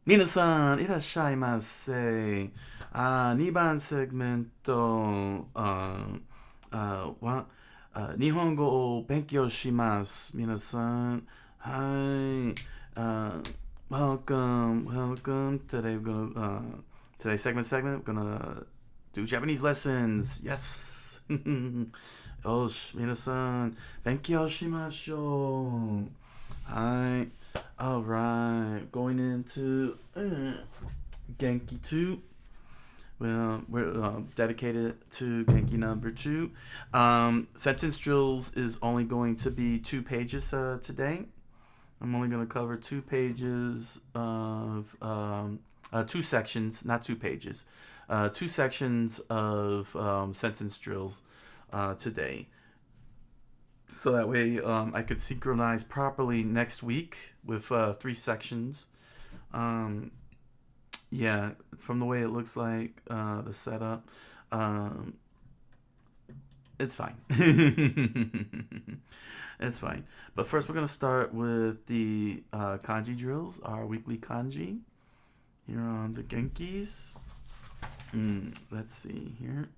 皆さん、いらっしゃいませ。2番セグメント、日本語を勉強します。皆さん、はい。welcome. Today's segment, we're gonna do Japanese lessons. Yes. よし、皆さん、勉強しましょう。はい。Alright, going into Genki 2. We're dedicated to Genki number 2. Sentence drills is only going to be 2 pages today. I'm only going to cover 2 pages of 2 sections, not 2 pages, 2 sections of sentence drills today. So that way I could synchronize properly next week with 3 sections. Um, yeah, from the way it looks like, the setup, um, it's fine. It's fine. But first, we're going to start with the kanji drills, our weekly kanji here on the Genkis. Let's see here.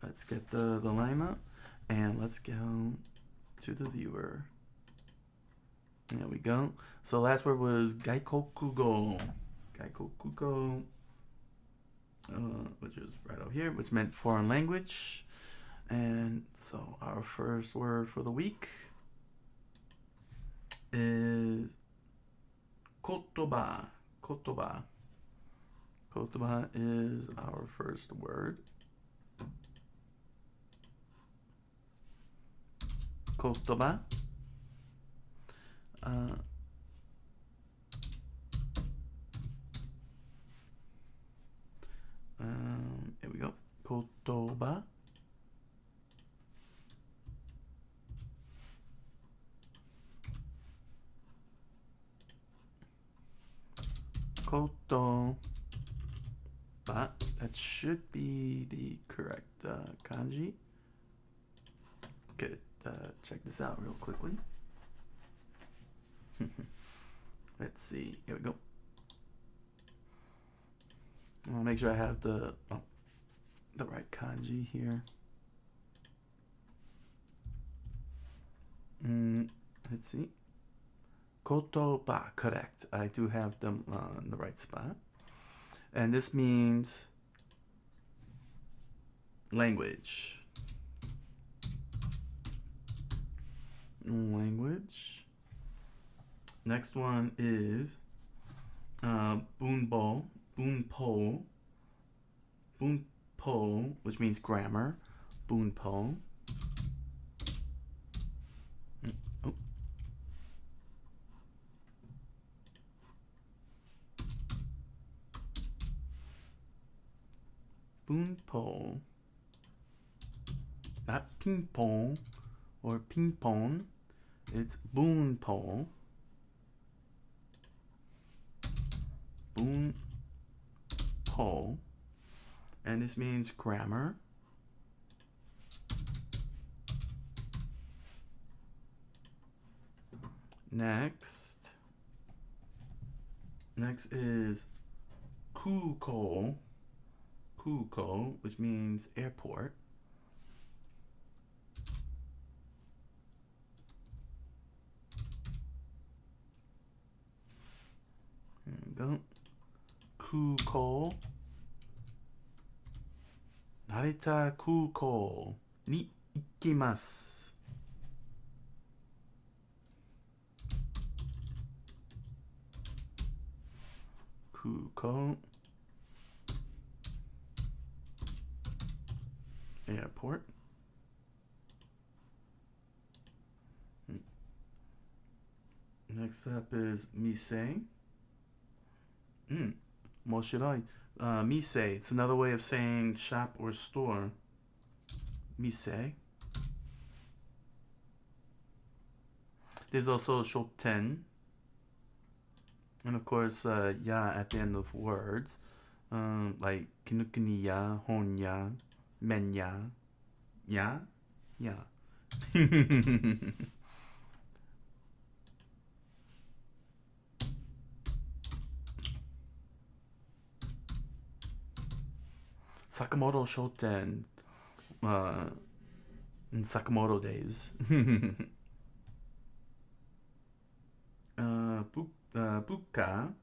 Let's get the lineup and let's go to the viewer. There we go. So last word was gaikokugo. Gaikokugo, which is right over here, which meant foreign language. And so our first word for the week is kotoba. Kotoba. Kotoba is our first word. Kotoba. Here we go. Kotoba. Koto. But that should be the correct kanji. Good. Check this out real quickly. Let's see. Here we go. I'll make sure I have the right kanji here. Let's see. Kotoba, correct. I do have them in the right spot. And this means language. Language. Next one is bunbo, bunpo, which means grammar. Bunpo. Oh. Bunpo. Not ping pong or ping pong. It's bunpo. Bunpo. And this means grammar. Next is kuko, which means airport. There we go. Kuko. Narita kuko ni ikimasu. Kuko. Airport. Next up is mise. Moshiroi. Mise. It's another way of saying shop or store. Mise. There's also shoten. And of course, ya at the end of words. Like kinukuni-ya, hon-ya, men-ya. Ya? Ya. Sakamoto Shoten. In Sakamoto days. Buka.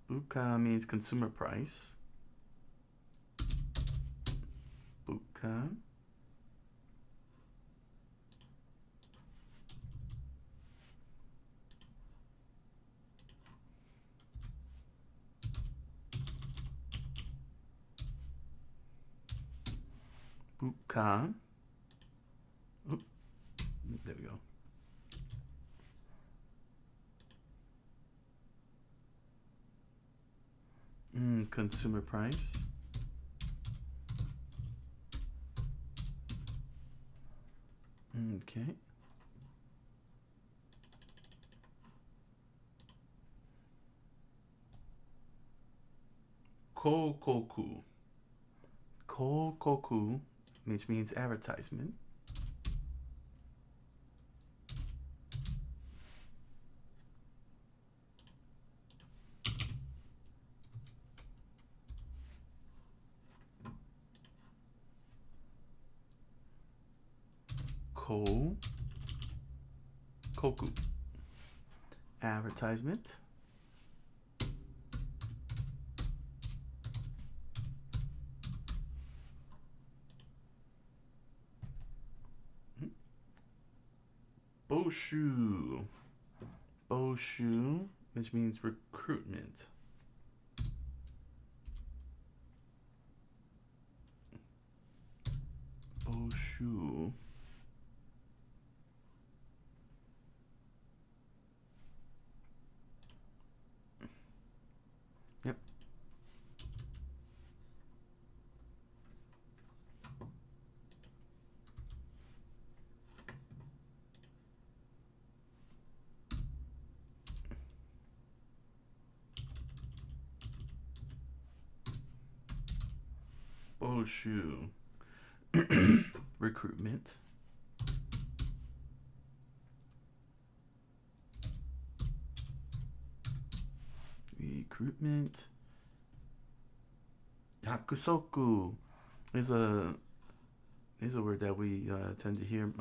Buka means consumer price. Buka. Buka. Oop. There we go. Consumer price. Okay. Kokoku. Kokoku, which means advertisement. Koku. Advertisement. Boshu. Boshu, which means recruitment. Boshu. Yep. Boshu. Recruitment. Recruitment. Yakusoku is a word that we tend to hear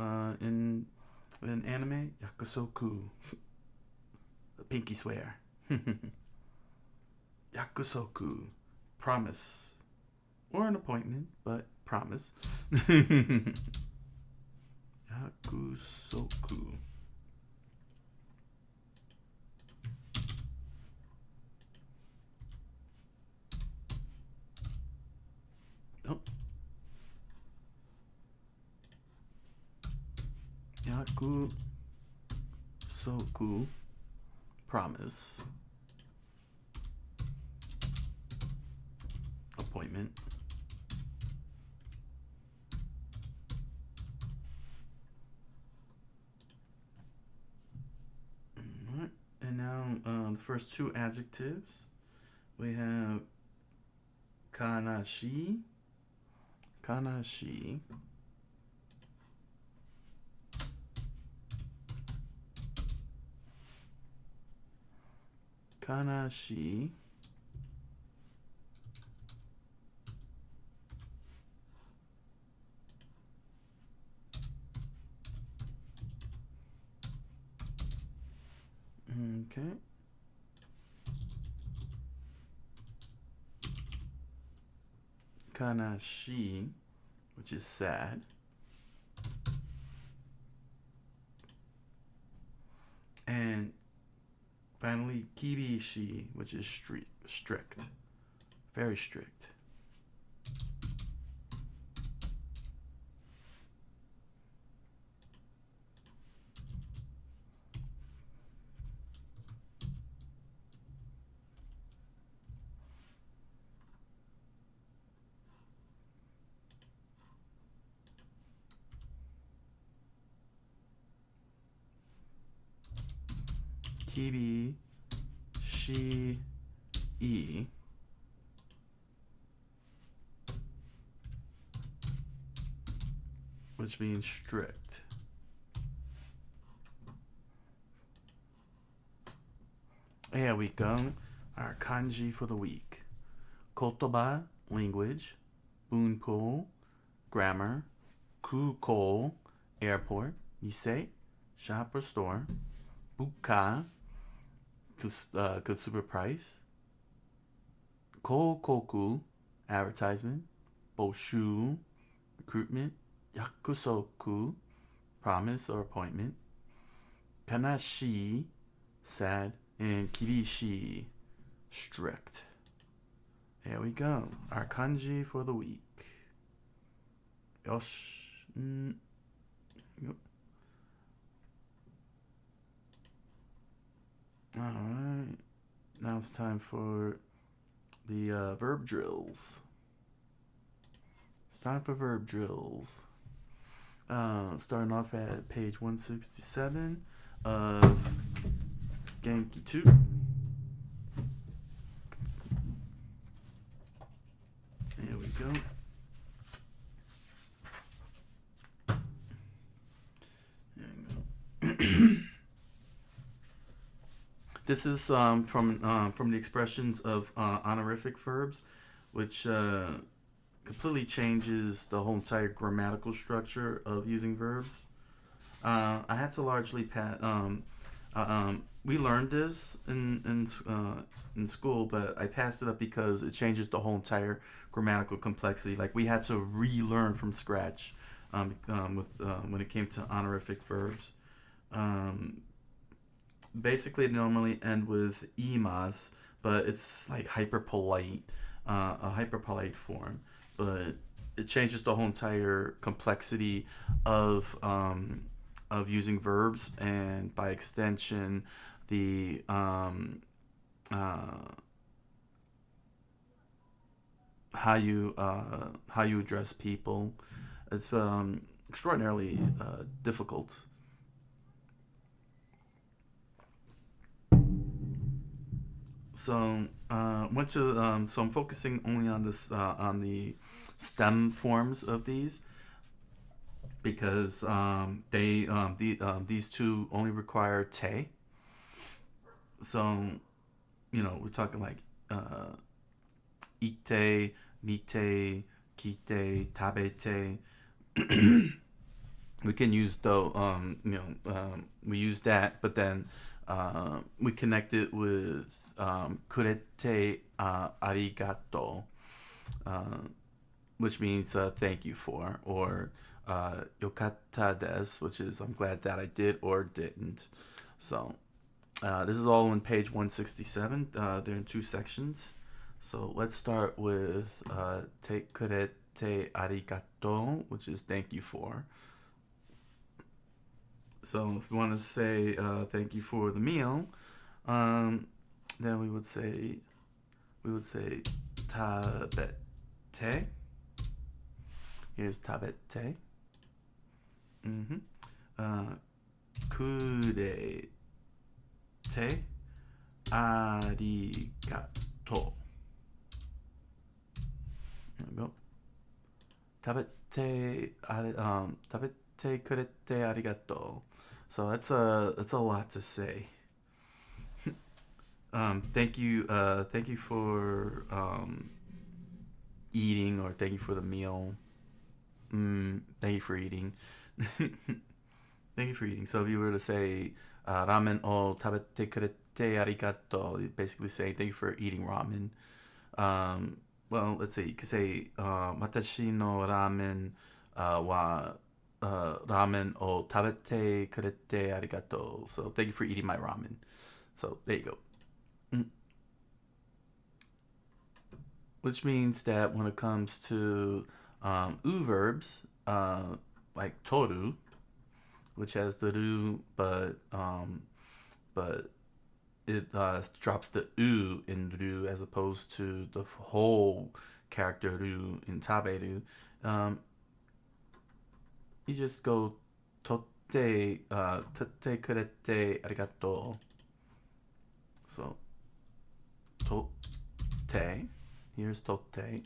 in anime. Yakusoku. The pinky swear. Yakusoku. Promise. Or an appointment, but promise. Yakusoku. Oh. Yakusoku. Promise. Appointment. And now the first two adjectives. We have kanashi. Kanashi. Kanashi. Okay. Kanashi, which is sad. And finally, kibishi, which is strict. Very strict. Kibi, shi, e. Which means strict. Here we go. Our kanji for the week. Kotoba, language. bunpo, grammar, kuko, airport, mise, shop or store, buka, consumer price, kokoku, advertisement, boshu, recruitment, yakusoku, promise or appointment, kanashi, sad, and kirishi, strict. There we go. Our kanji for the week. Yosh. Alright. Now it's time for the verb drills. It's time for verb drills. Starting off at page 167 of Genki 2. There we go. This is from the expressions of honorific verbs, which completely changes the whole entire grammatical structure of using verbs. I had to largely we learned this in school, but I passed it up because it changes the whole entire grammatical complexity. Like we had to relearn from scratch when it came to honorific verbs. Basically, they normally end with imas, but it's like hyper polite, a hyper polite form. But it changes the whole entire complexity of using verbs, and by extension, the how you address people. It's extraordinarily difficult. So so I'm focusing only on this on the stem forms of these, because these two only require te. So we're talking like ite, mite, kite, tabete. We can use we use that, but then we connect it with kurete arigato, which means thank you for, or yokatta desu, which is I'm glad that I did or didn't. So this is all on page 167. They're in two sections. So let's start with te kurete arigato, which is thank you for. So if we want to say thank you for the meal, then we would say tabete. Here's tabete. Kurete arigato. There we go. Tabete kurete arigato. So that's a lot to say. Thank you for eating, or thank you for the meal. Thank you for eating. Thank you for eating. So if you were to say ramen o tabete kurete arigato, you basically say thank you for eating ramen. Well, let's say you could say watashi no ramen wa ramen o tabete kurete arigato. So thank you for eating my ramen. So there you go. Which means that when it comes to u verbs, like toru, which has the ru, but it drops the u in ru as opposed to the whole character ru in taberu. You just go totte kurete arigato. So totte, here's totte.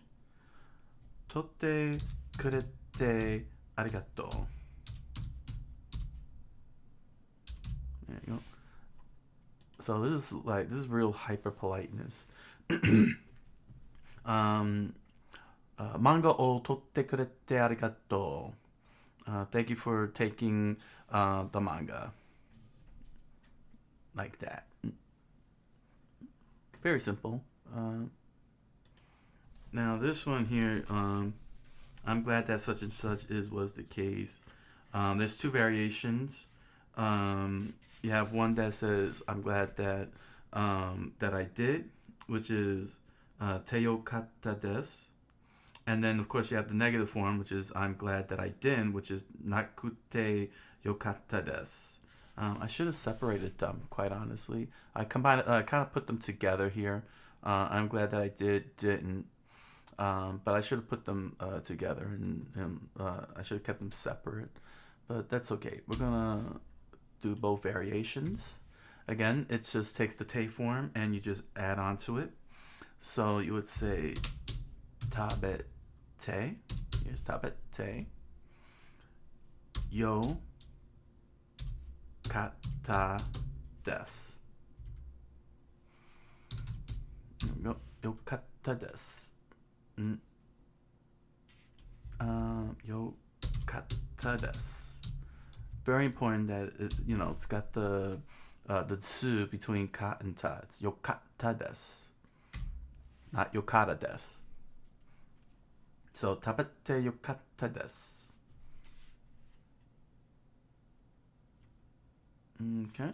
Totte kurete arigato. There you go. So this is real hyper politeness. Manga o totte kurete arigato. Thank you for taking the manga. Like that. Very simple. Now this one here, I'm glad that such and such was the case. There's two variations. You have one that says I'm glad that that I did, which is teyokatta desu. And then of course you have the negative form, which is I'm glad that I didn't, which is nakute yokatta desu. I should have separated them, quite honestly. I kind of put them together here. I'm glad that I didn't. But I should have put them together, and I should have kept them separate. But that's okay. We're gonna do both variations. Again, it just takes the te form and you just add on to it. So you would say tabete. Here's tabete. Yo katta desu. Yo katta desu. Yo katta desu. Very important that it's got the tsu between ka and ta. It's yo katta desu, not yokata desu. So tabete yo katta desu. Okay,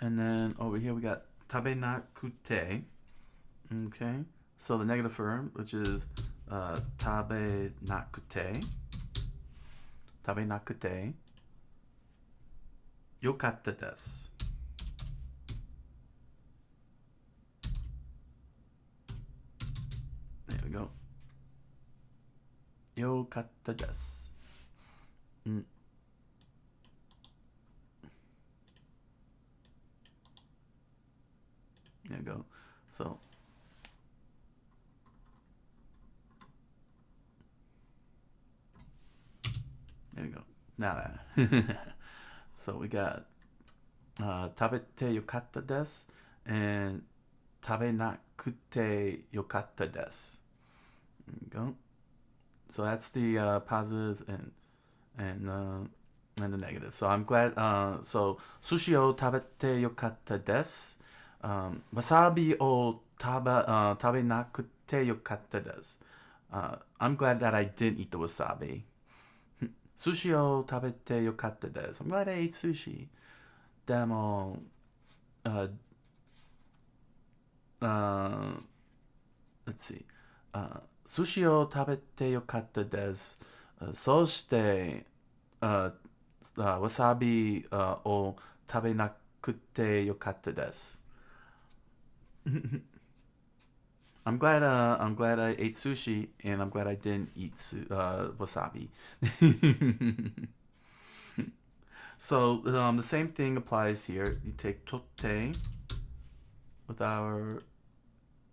and then over here we got tabe nakute. Okay, so the negative form, which is tabe nakute. Tabe nakute. Yokatta desu. There we go. Yokatta desu. There we go. So there we go. Now that. So we got tabete yokatta desu and tabe nakute yokatta desu. There we go. So that's the positive and the negative. So I'm glad. So sushi o tabete yokatta desu. Wasabi o tabe nakute yokatta desu. I'm glad that I didn't eat the wasabi. Sushi o tabete yokatta desu. I'm glad I ate sushi. Demo. Let's see. Sushi o tabete yokatta desu. そして、wasabi o 食べなくてよかったです。I'm glad I ate sushi and I'm glad I didn't eat wasabi. So the same thing applies here. You take totte with our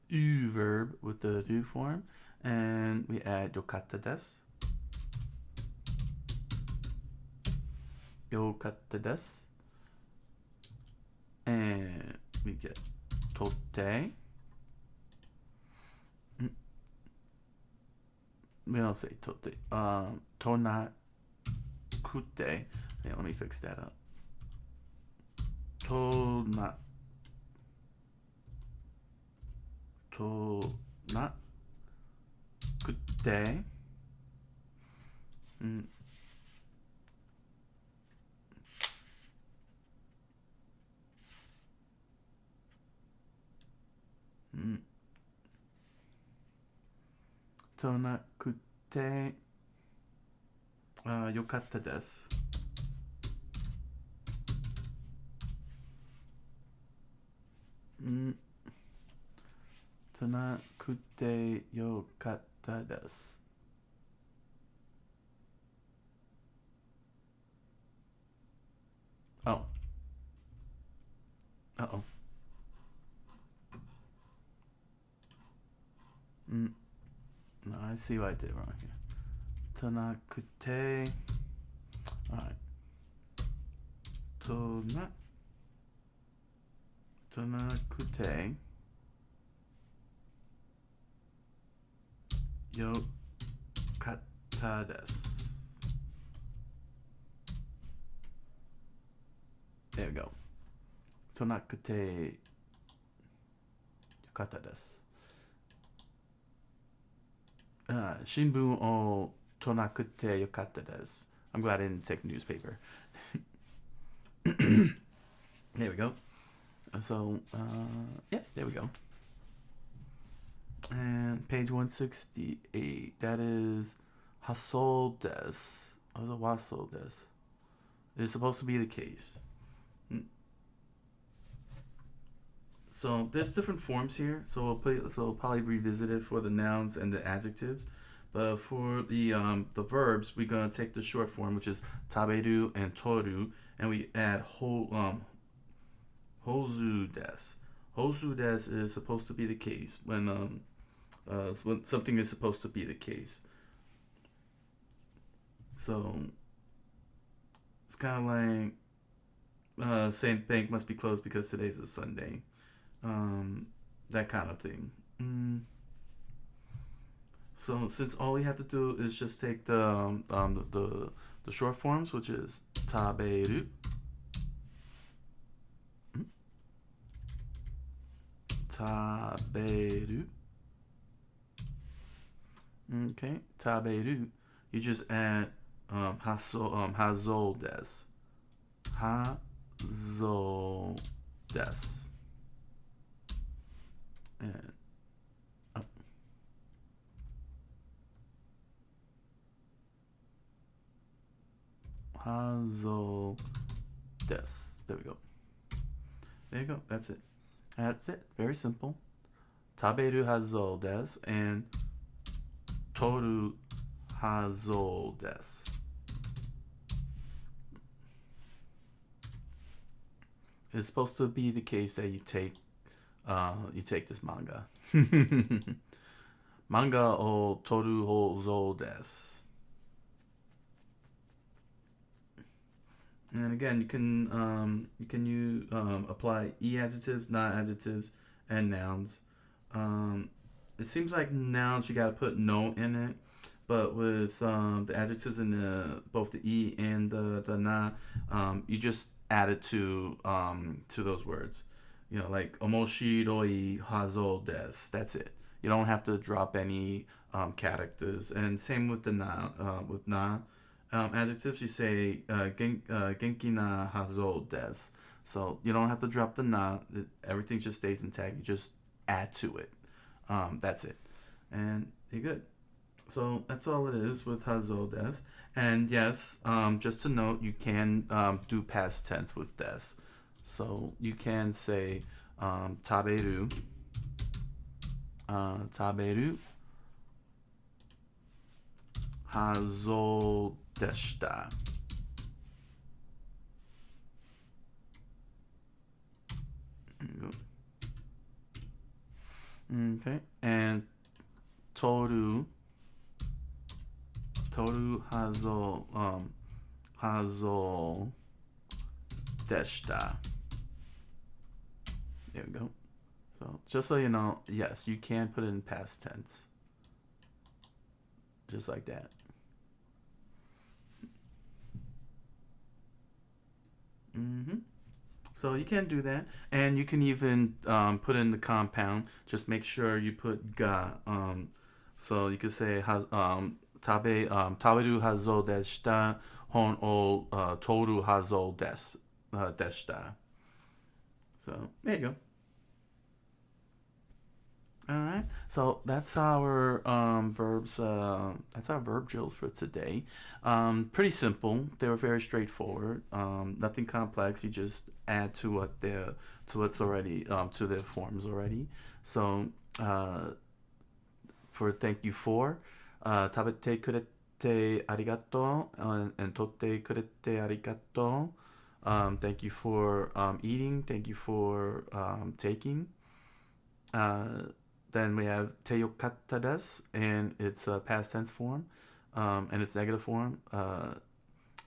u verb with the do form, and we add yokatta desu. Yokatta desu. And we get totte. We don't say totte. Tonakute. Yeah, let me fix that up. Tonakute. Tonakute. Yokatta desu. Tonakute yokatta desu. Oh. Uh-oh. No, I see what I did wrong here. Tonakute. Alright. Tonakute yokatta desu. There we go. Tonakute yokatta desu. Shinbun o tonakute yokatta desu. I'm glad I didn't take newspaper. There we go. So, yeah, there we go. And page 168. That is hasol desu. Oh, wasol desu. It's supposed to be the case. So there's different forms here. So we'll probably revisit it for the nouns and the adjectives. But for the verbs, we're gonna take the short form, which is taberu and toru, and we add hozu desu. Hozu desu is supposed to be the case when something is supposed to be the case. So it's kind of like saying bank must be closed because today's a Sunday. That kind of thing. So since all we have to do is just take the short forms, which is taberu, taberu. Okay, taberu. You just add hazol desu. Hazol desu. And hazol desu. There we go. There you go. That's it. That's it. Very simple. Taberu hazol desu and toru hazol desu. It's supposed to be the case that you take this manga. Manga o toru hazol desu. And again, you can apply adjectives, non-adjectives, and nouns. It seems like nouns you gotta put no in it, but with the adjectives and both the e and the na, you just add it to those words. You know, like omoshiroi hazol desu. That's it. You don't have to drop any characters. And same with the na. With na adjectives, you say genki na hazol desu. So you don't have to drop the na. Everything just stays intact. You just add to it. That's it, and you're good. So that's all it is with hazol desu. And yes, just to note, you can do past tense with desu. So you can say taberu, taberu, hazol deshita. Okay, and toru hazol deshita. There we go. So just so you know, yes, you can put it in past tense. Just like that. So you can do that, and you can even put in the compound. Just make sure you put ga. So you could say taberu hazol deshita hon o toru hazol deshita. So there you go. All right. So that's our verbs. That's our verb drills for today. Pretty simple. They were very straightforward. Nothing complex. You just add to what's already to their forms already. So for thank you for, tabete kurete arigato and totte kurete arigato. Thank you for eating. Thank you for taking. Then we have te yokatta desu, and it's a past tense form, and it's negative form.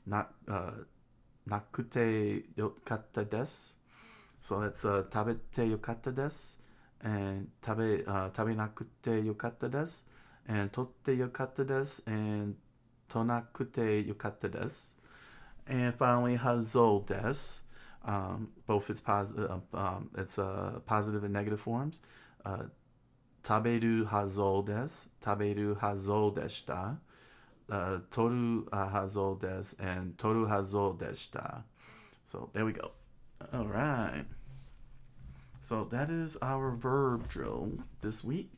Nakute yokatta desu. So that's tabete yokatta desu, and tabe nakute yokatta desu, and とってよかったです and となくてよかったです. And finally, はぞです. Both it's positive and negative forms. 食べるはぞです。食べるはぞでした。取るはぞです and 取るはぞでした. So there we go. All right. So that is our verb drill this week.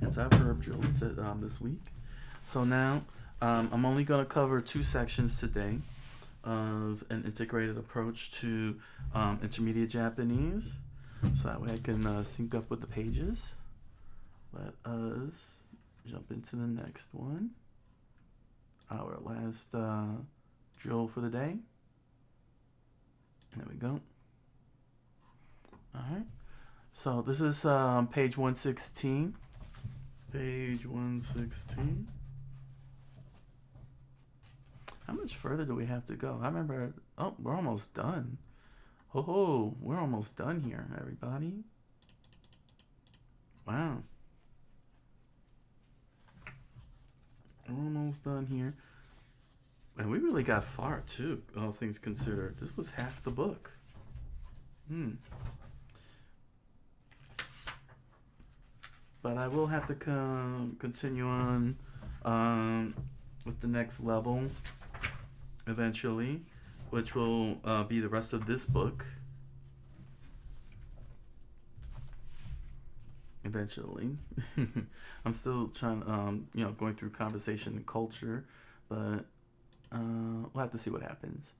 That's our verb drill this week. So now I'm only going to cover 2 sections today of an integrated approach to intermediate Japanese. So that way I can sync up with the pages. Let us jump into the next one. Our last drill for the day. There we go. All right. So this is page 116. Page 116. How much further do we have to go? I remember. Oh, we're almost done. Oh, we're almost done here, everybody. Wow. We're almost done here. And we really got far, too, all things considered. This was half the book. But I will have to continue on with the next level eventually, which will be the rest of this book. Eventually. I'm still trying, going through conversation and culture, but we'll have to see what happens.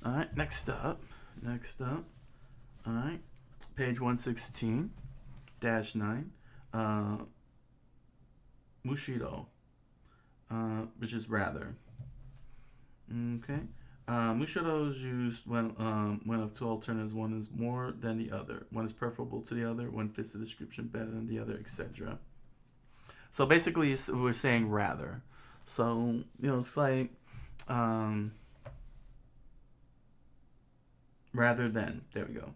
All right, next up. All right, page 116-9. Mushiro, which is rather. Okay. Mushiro is used when of 2 alternatives, one is more than the other, one is preferable to the other, one fits the description better than the other, etc. So basically, we're saying rather. So it's like rather than. There we go.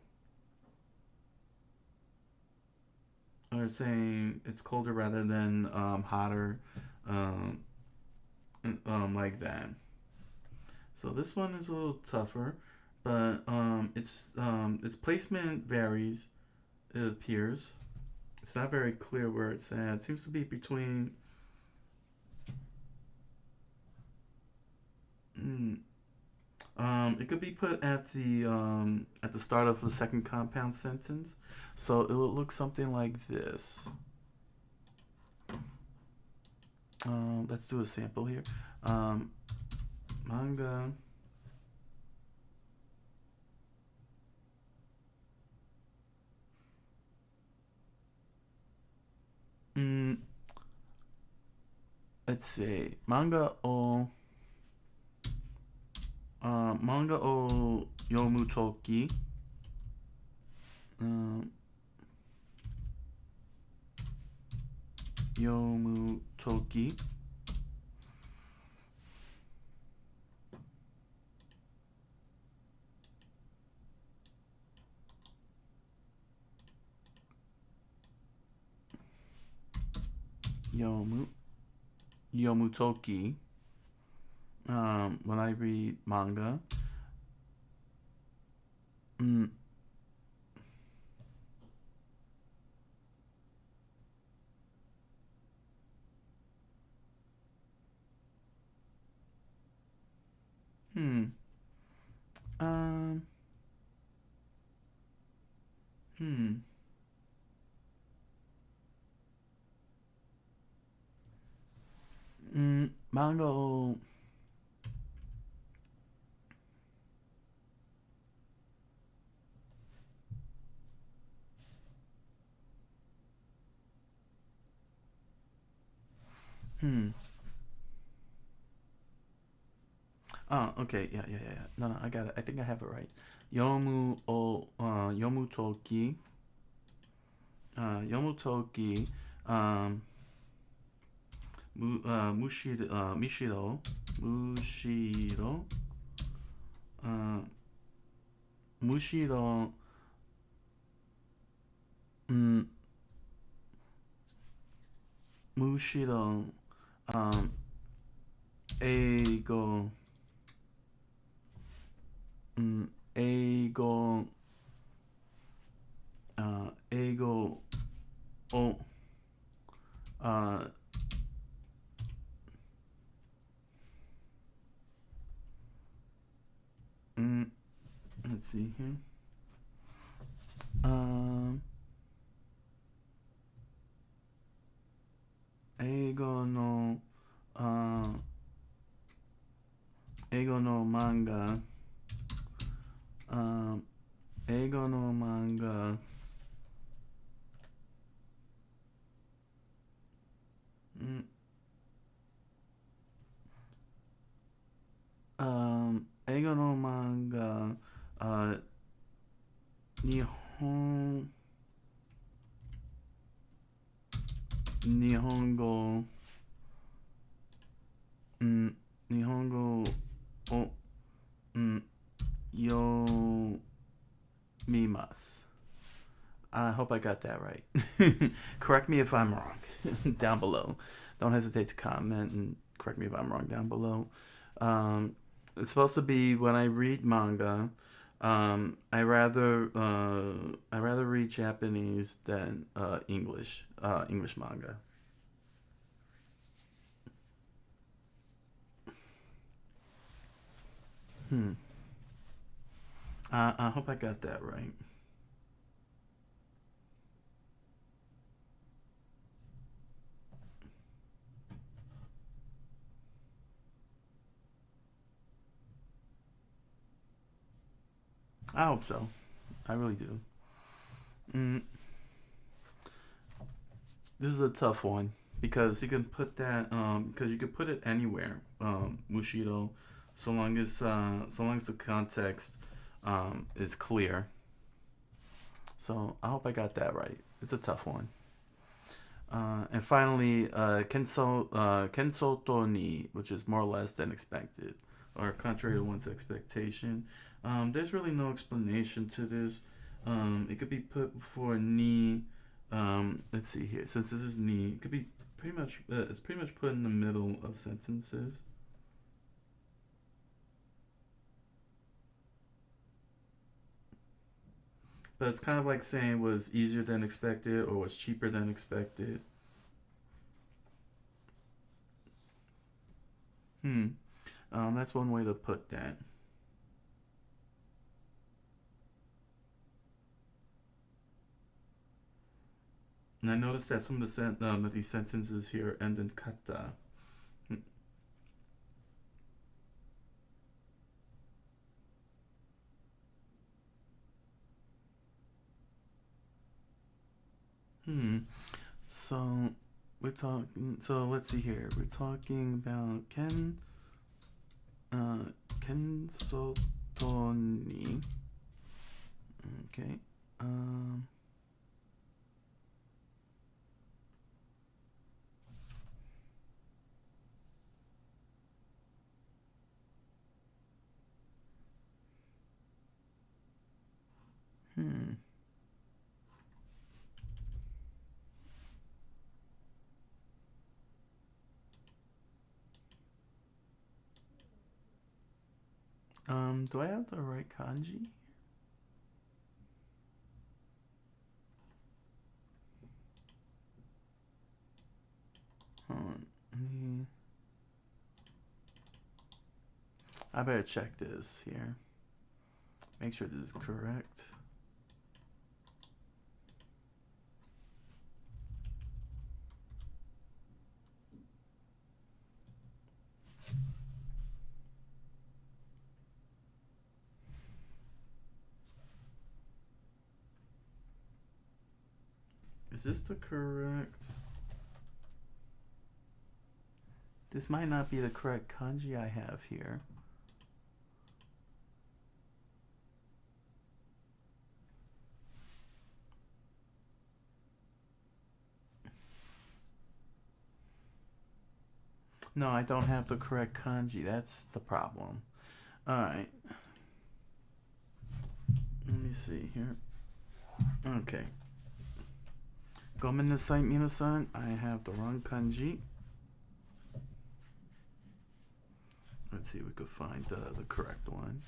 We're saying it's colder rather than hotter, like that. So this one is a little tougher, but its placement varies. It appears it's not very clear where it's at. It seems to be between. It could be put at the start of the second compound sentence, so it will look something like this. Let's do a sample here. Manga. Let's see. Manga o 読むとき、読むとき、読むとき、when I read manga, mangaをokay, yeah. No, I got it. I think I have it right. 読むとき、むしろ、Mushiro, Eigo, Eigo, Eigo, O, let's see here. Eigo no manga. Eigo no manga. Eigo no manga. Nihongo. Nihongo o yo mimas. I hope I got that right. Correct me if I'm wrong down below. Don't hesitate to comment and correct me if I'm wrong down below. It's supposed to be when I read manga, I rather read Japanese than English manga. I hope I got that right. I hope so. I really do. This is a tough one because you can put that because you can put it anywhere. Mushiro, so long as the context is clear. So I hope I got that right. It's a tough one. And finally, kensoto ni, which is more or less than expected, or contrary to one's expectation. There's really no explanation to this. It could be put before ni. Let's see here. Since this is ni, it could be pretty much. It's pretty much put in the middle of sentences. But it's kind of like saying it was easier than expected or was cheaper than expected. That's one way to put that. And I noticed that some of the these sentences here end in kata. So we're talking. So let's see here. We're talking about kensoto ni. Okay. Do I have the right kanji? I better check this here. Make sure this is correct. Is this the correct? This might not be the correct kanji I have here. No, I don't have the correct kanji. That's the problem. Alright. Let me see here. Okay. Gomennasai minasan, I have the wrong kanji. Let's see if we could find the correct one.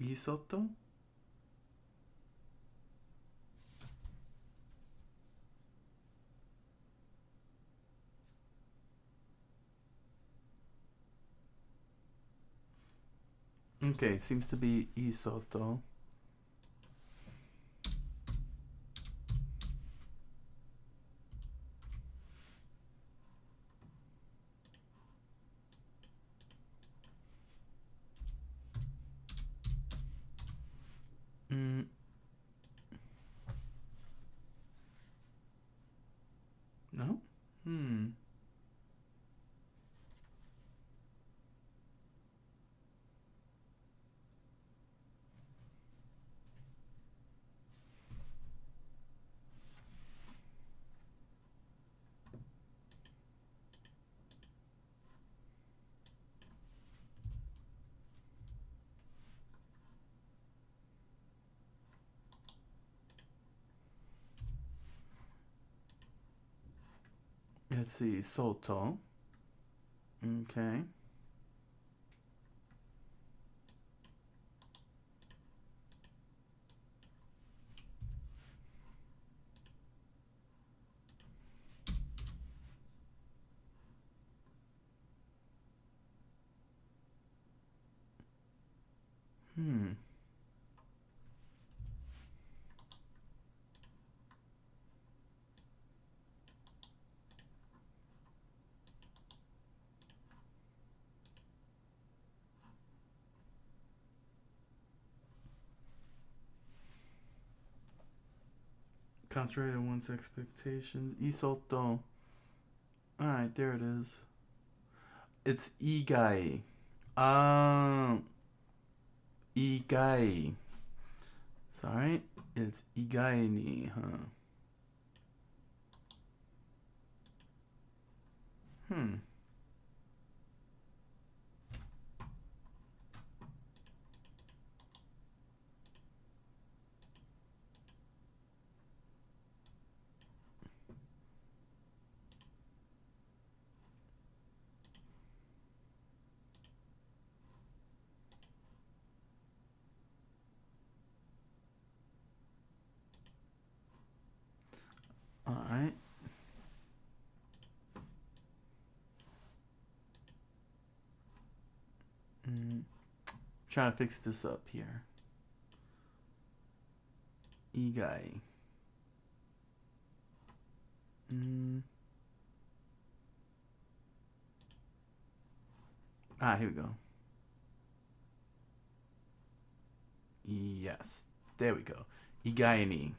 Isoto? Okay, seems to be Isoto. No? Let's see, Soto. Okay. Contrary to one's expectations. Isoto. Alright, there it is. It's Igai. Igai. Sorry, it's Igai ni, huh? Alright. Trying to fix this up here. Igai. Here we go. Yes, there we go. Igai ni.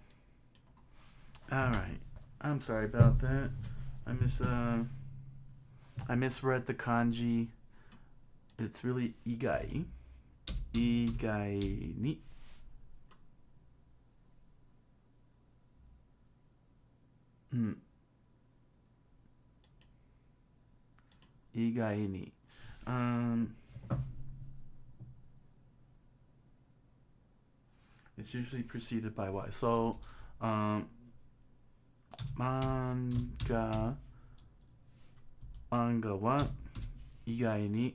Alright. I'm sorry about that. I misread the kanji. It's really igai. Igai ni. Igai ni. It's usually preceded by Y. So, manga wa igai ni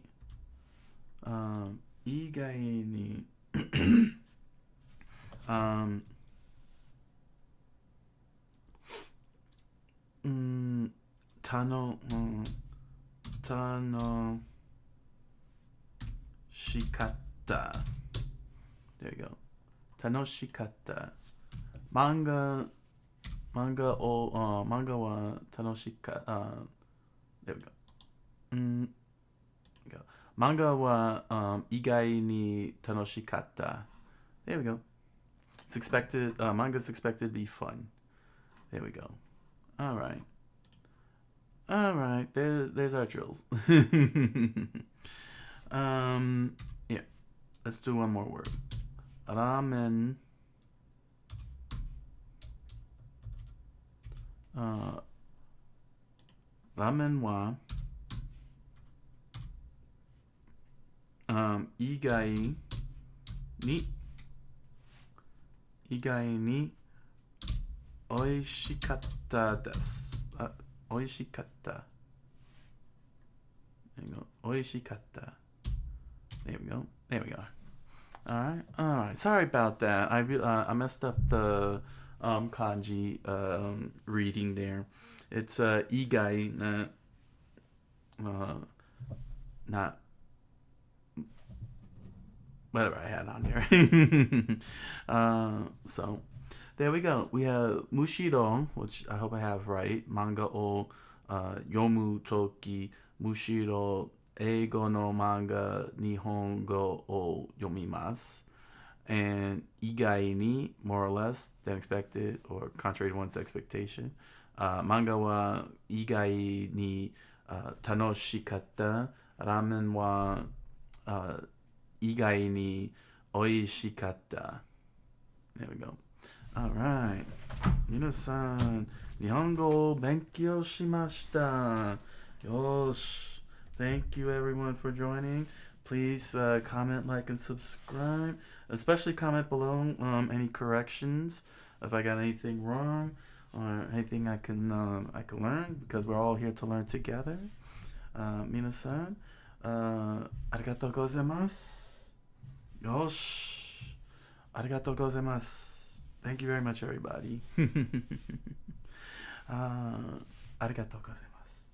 tano shikata. There you go. Tanoshikata. Manga wa tanoshikata. There we go. Manga wa igai ni tanoshikata. There we go. It's expected. Manga's expected to be fun. There we go. All right. There's our drills. Yeah. Let's do one more word. ラーメンは、以外に美味しかったです。美味しかった。There we go. 美味しかった。There we go. There we go. All right. Sorry about that. I messed up the kanji reading there. It's igai, not whatever I had on there. So there we go. We have mushiro, which I hope I have right. Manga o yomu toki mushiro eigo no manga nihongo o yomimasu. And igai ni, more or less than expected or contrary to one's expectation. Manga wa igai ni tanoshikatta. Ramen wa igai ni oishikatta. There we go. All right. Minasan, Nihongo benkyou shimashita. Yosh. Thank you everyone for joining. Please comment, like, and subscribe. Especially comment below any corrections if I got anything wrong or anything I can learn, because we're all here to learn together. Minasan, arigatou gozaimasu. Yosh. Arigatou gozaimasu. Thank you very much, everybody. Arigatou gozaimasu.